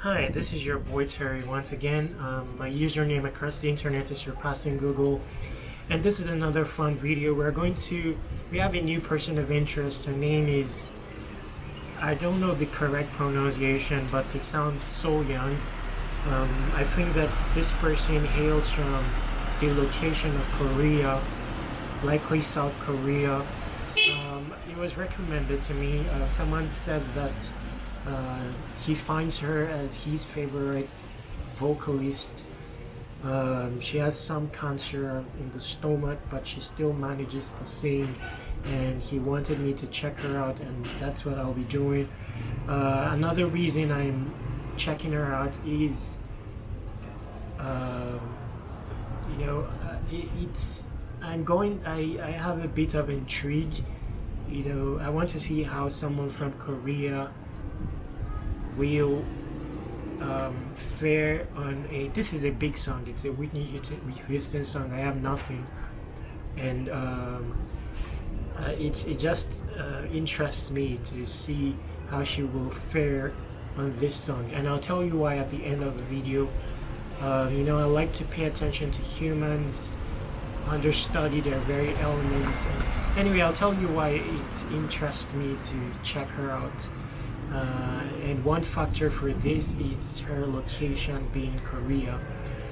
Hi, this is your boy Terry once again. My username across the internet is surpassing Google, and this is another fun video. We have a new person of interest. Her name is, I don't know the correct pronunciation, but it sounds Sohyang. I think that this person hails from the location of Korea, likely South Korea. It was recommended to me. Someone said that he finds her as his favorite vocalist. She has some cancer in the stomach, but she still manages to sing, and he wanted me to check her out, and that's what I'll be doing. Another reason I'm checking her out is I have a bit of intrigue. I want to see how someone from Korea will fare on this is a big song. It's a Whitney Houston song. I have nothing, and it just interests me to see how she will fare on this song, and I'll tell you why at the end of the video. I like to pay attention to humans, understudy their very elements, and anyway, I'll tell you why it interests me to check her out. And one factor for this is her location being Korea.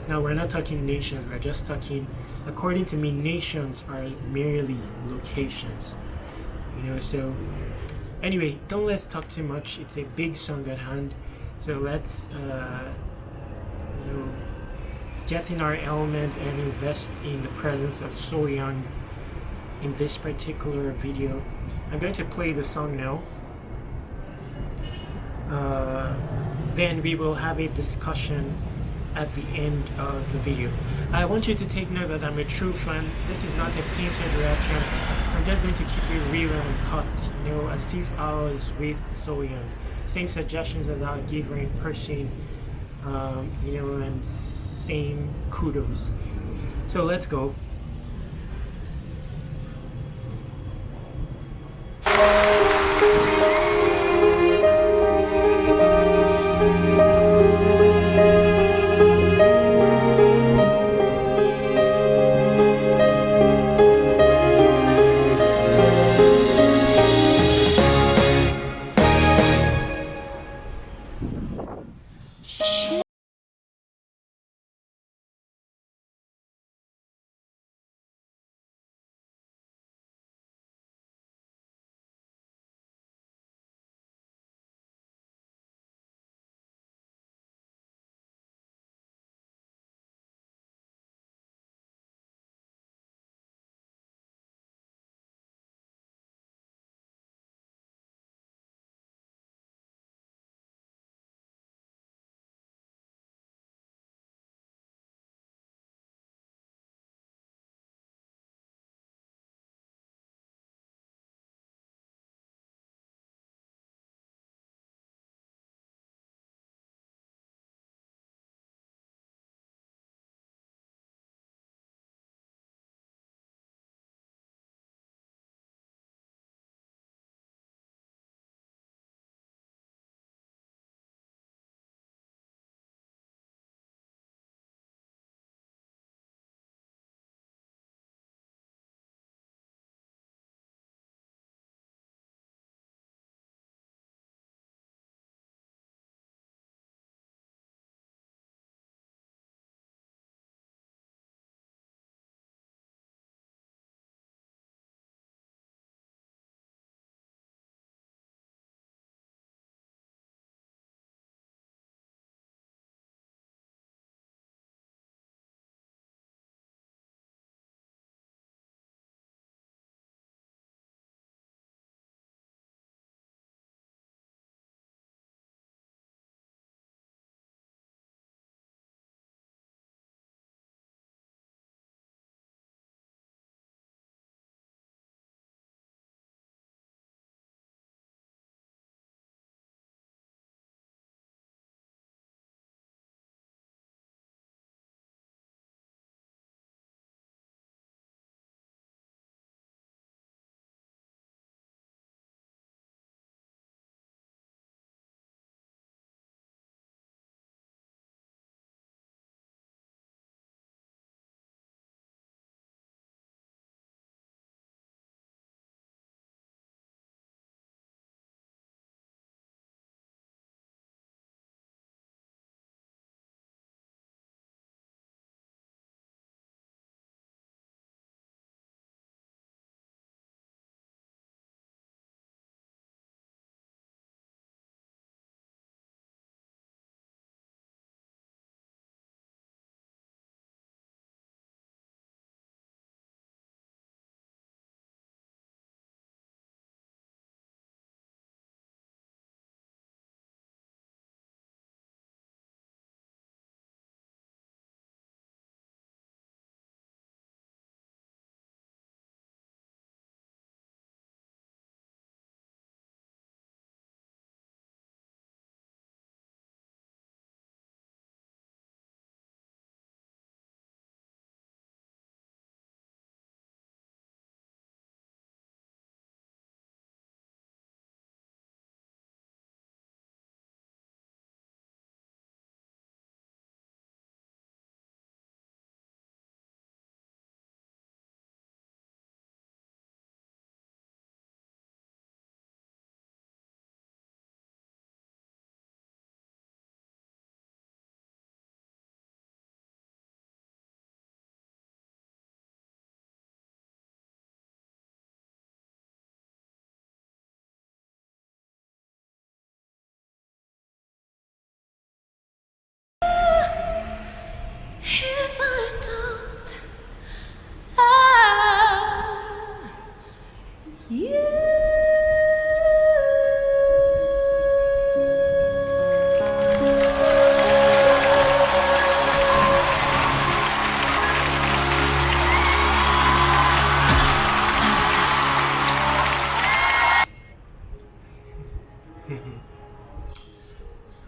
Now, we're not talking nations, we're just talking, according to me, nations are merely locations. So anyway, let's talk too much. It's a big song at hand, so let's get in our element and invest in the presence of Sohyang in this particular video. I'm going to play the song now. Then we will have a discussion at the end of the video. I want you to take note that I'm a true fan. This is not a painted reaction. I'm just going to keep it real and cut, as if I was with Sohyang. Same suggestions that I'll give her in person, and same kudos. So let's go.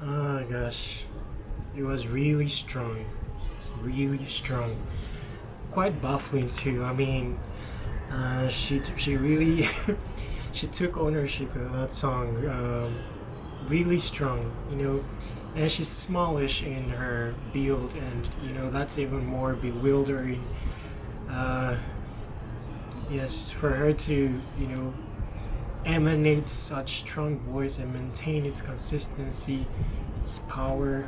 Oh gosh, it was really strong, really strong. Quite baffling too. I mean, she really she took ownership of that song. Really strong, you know, and she's smallish in her build, and you know that's even more bewildering. Yes, for her to, you know, emanate such strong voice and maintain its consistency, its power,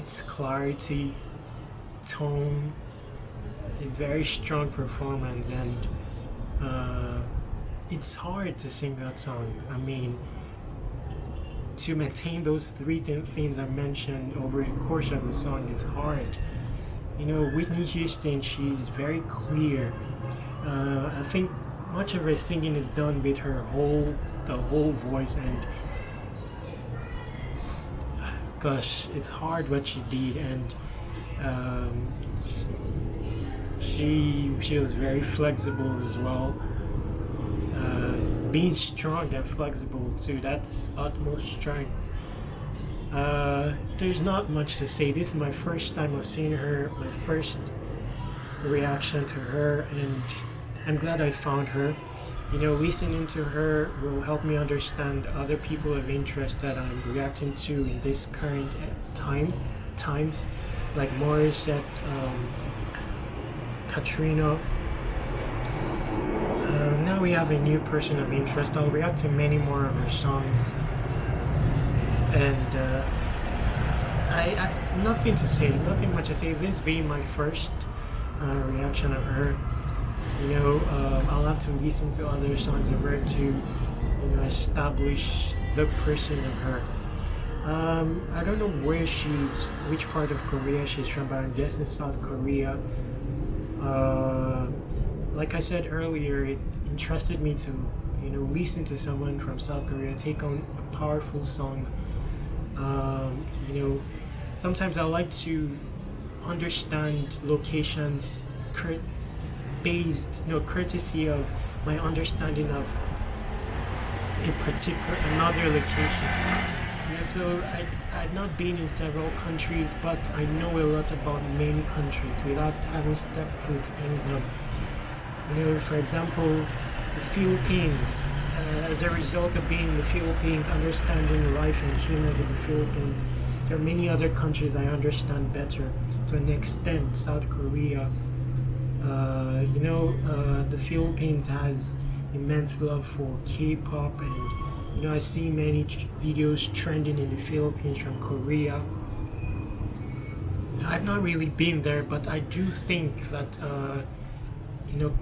its clarity, tone, a very strong performance, and it's hard to sing that song. I mean, to maintain those three things I mentioned over the course of the song, it's hard. You know, Whitney Houston, she's very clear. I think much of her singing is done with the whole voice, and gosh, it's hard what she did, and she was very flexible as well. Being strong and flexible too, that's utmost strength. There's not much to say. This is my first time of seeing her, my first reaction to her, and I'm glad I found her. You know, listening to her will help me understand other people of interest that I'm reacting to in this current times, like Morissette, Katrina. Now we have a new person of interest. I'll react to many more of her songs, and I nothing to say, nothing much to say. This being my first reaction of her, you know, I'll have to listen to other songs of her to, you know, establish the person of her. I don't know which part of Korea she's from, but I'm guessing South Korea. Like I said earlier, it interested me to, you know, listen to someone from South Korea take on a powerful song. You know, sometimes I like to understand locations based, you know, courtesy of my understanding of another location. You know, so I've not been in several countries, but I know a lot about many countries without having stepped foot in them. You know, for example, the Philippines. As a result of being in the Philippines, understanding life and humans in the Philippines, there are many other countries I understand better. To an extent, South Korea. You know, the Philippines has immense love for K-pop, and you know, I see many videos trending in the Philippines from Korea. I've not really been there, but I do think that you know,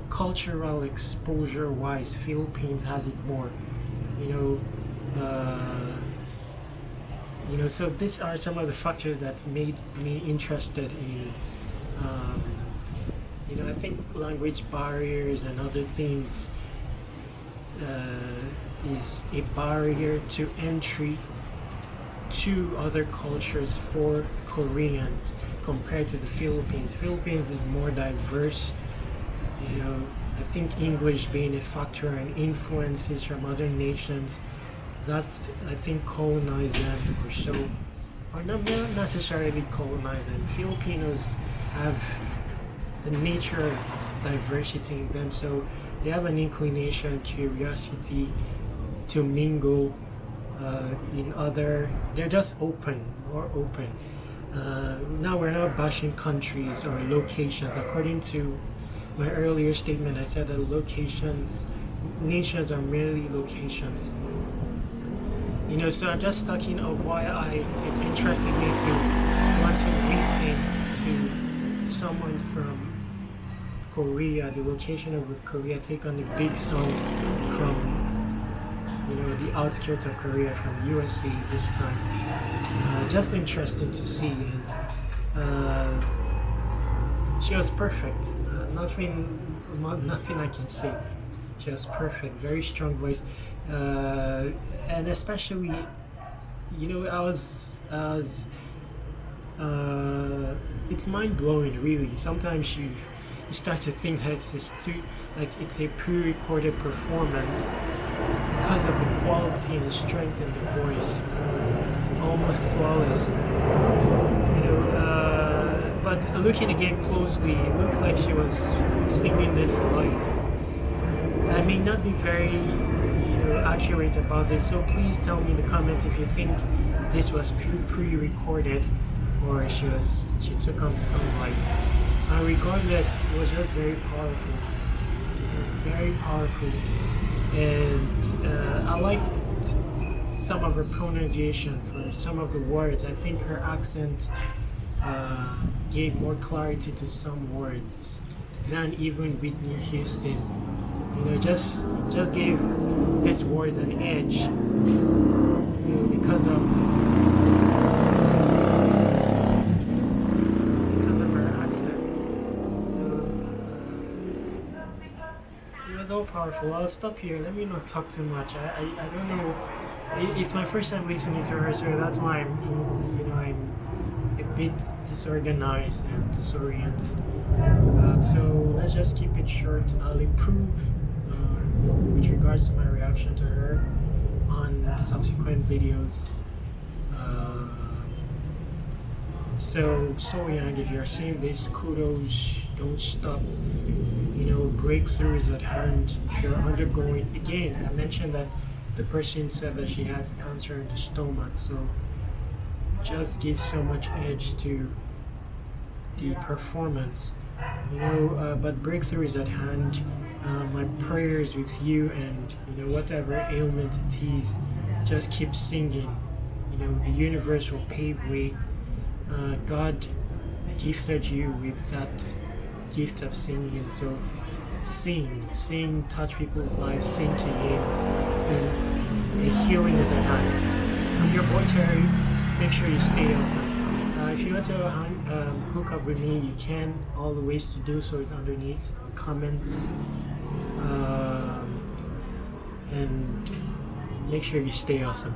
cultural exposure wise, Philippines has it more. You know, so these are some of the factors that made me interested in. You know, I think language barriers and other things is a barrier to entry to other cultures for Koreans compared to the Philippines. Philippines is more diverse. You know, I think English being a factor and influences from other nations that I think colonized them or so, or not necessarily colonized them. Filipinos have the nature of diversity in them, so they have an inclination, curiosity to mingle in other. They're just more open. Now we're not bashing countries or locations. According to my earlier statement, I said that nations are merely locations. You know, so I'm just talking of why it's interested me to want to listen to someone from Korea, the location of Korea, take on a big song from, you know, the outskirts of Korea, from USA this time. Just interesting to see. And she was perfect. Nothing I can say. She was perfect. Very strong voice, and especially, you know, it's mind blowing. Really, sometimes you start to think that it's a pre-recorded performance because of the quality and strength in the voice. was flawless. But looking again closely, it looks like she was singing this live. I may not be very accurate about this, so please tell me in the comments if you think this was pre-recorded or she took on the song live. Regardless, it was just very powerful. Very powerful. And I liked some of her pronunciation for some of the words. I think her accent gave more clarity to some words than even Whitney Houston. Just gave these words an edge, because of her accent. So it was all powerful. I'll stop here. Let me not talk too much. I don't know. It's my first time listening to her, so that's why I'm a bit disorganized and disoriented. So let's just keep it short. I'll improve with regards to my reaction to her on subsequent videos. So Sohyang, if you're seeing this, kudos, don't stop. Breakthroughs at hand. If you're undergoing, again, I mentioned that the person said that she has cancer in the stomach, so just gives so much edge to the performance. But breakthrough is at hand. My prayers with you, and whatever ailment it is, just keep singing. The universe will pave way. God gifted you with that gift of singing, and so sing, touch people's lives, sing to Him, and the healing is at hand. I'm your boy Terry. Make sure you stay awesome. If you want to hook up with me, you can. All the ways to do so is underneath the comments. And make sure you stay awesome.